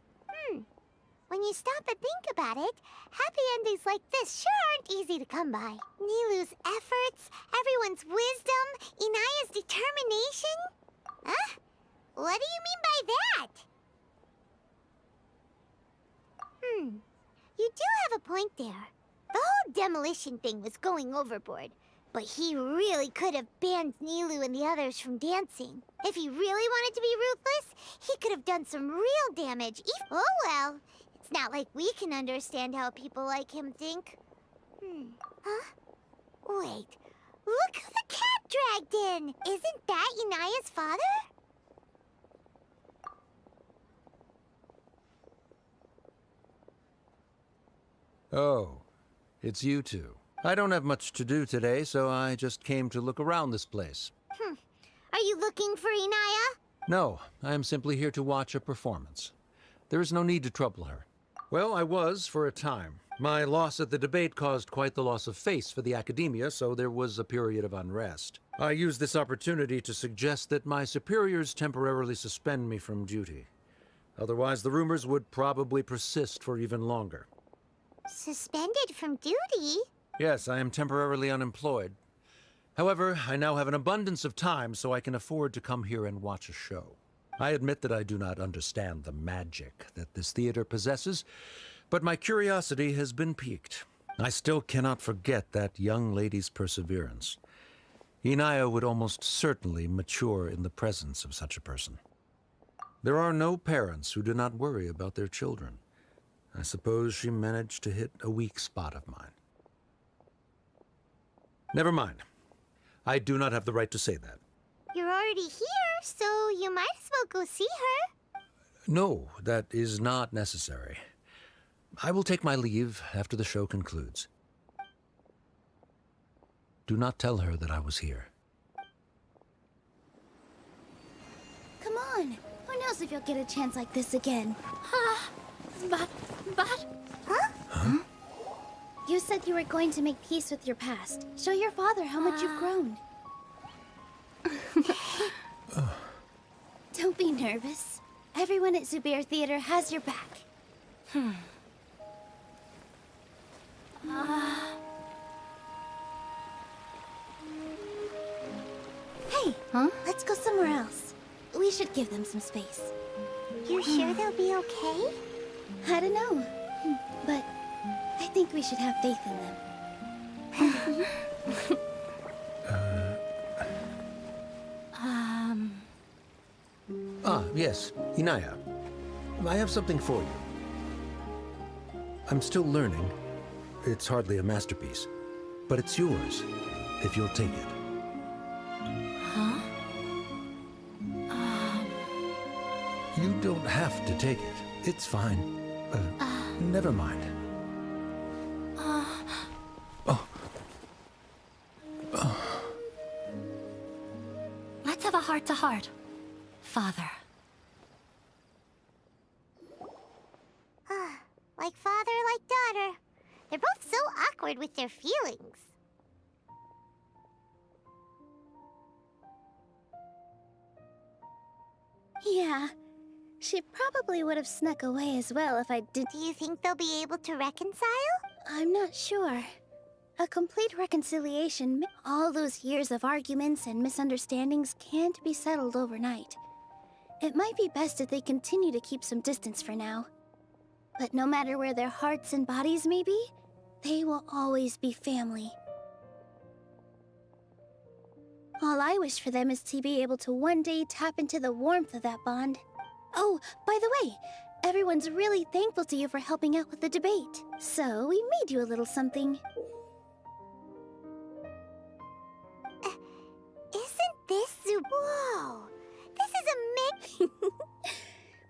When you stop and think about it, happy endings like this sure aren't easy to come by. Nilou's efforts, everyone's wisdom, Inaya's determination? Huh? What do you mean by that? You do have a point there. The whole demolition thing was going overboard. But he really could have banned Nilou and the others from dancing. If he really wanted to be ruthless, he could have done some real damage. Oh well, it's not like we can understand how people like him think. Huh? Wait, look who the cat dragged in! Isn't that Inaya's father? Oh, it's you two. I don't have much to do today, so I just came to look around this place. Are you looking for Inaya? No, I am simply here to watch a performance. There is no need to trouble her. Well, I was for a time. My loss at the debate caused quite the loss of face for the academia, so there was a period of unrest. I used this opportunity to suggest that my superiors temporarily suspend me from duty. Otherwise, the rumors would probably persist for even longer. Suspended from duty? Yes, I am temporarily unemployed. However, I now have an abundance of time, so I can afford to come here and watch a show. I admit that I do not understand the magic that this theater possesses, but my curiosity has been piqued. I still cannot forget that young lady's perseverance. Inaya would almost certainly mature in the presence of such a person. There are no parents who do not worry about their children. I suppose she managed to hit a weak spot of mine. Never mind. I do not have the right to say that. You're already here, so you might as well go see her. No, that is not necessary. I will take my leave after the show concludes. Do not tell her that I was here. Come on. Who knows if you'll get a chance like this again? But... Huh? You said you were going to make peace with your past. Show your father how much you've grown. Don't be nervous. Everyone at Zubair Theater has your back. Hey, let's go somewhere else. We should give them some space. You sure they'll be okay? I don't know, but I think we should have faith in them. Yes, Inaya. I have something for you. I'm still learning. It's hardly a masterpiece, but it's yours, if you'll take it. You don't have to take it. It's fine. Never mind. Let's have a heart-to-heart, Father. Like father, like daughter. They're both so awkward with their feelings. Yeah, she probably would have snuck away as well if I didn't. Do you think they'll be able to reconcile? I'm not sure. A complete reconciliation, all those years of arguments and misunderstandings can't be settled overnight. It might be best if they continue to keep some distance for now. But no matter where their hearts and bodies may be, they will always be family. All I wish for them is to be able to one day tap into the warmth of that bond. Oh, by the way, everyone's really thankful to you for helping out with the debate. So we made you a little something. Isn't this Whoa! This is amazing!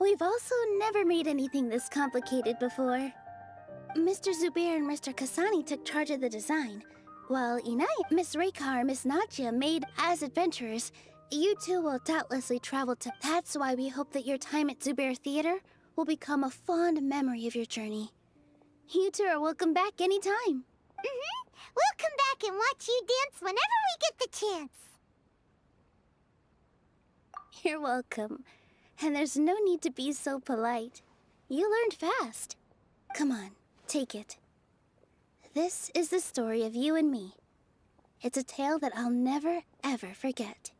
We've also never made anything this complicated before. Mr. Zubair and Mr. Kasani took charge of the design, while Inaya, Miss Raykar, and Miss Nadja made as adventurers. You two will doubtlessly travel to... That's why we hope that your time at Zubair Theater will become a fond memory of your journey. You two are welcome back anytime. We'll come back and watch you dance whenever we get the chance. You're welcome. And there's no need to be so polite. You learned fast. Come on, take it. This is the story of you and me. It's a tale that I'll never, ever forget.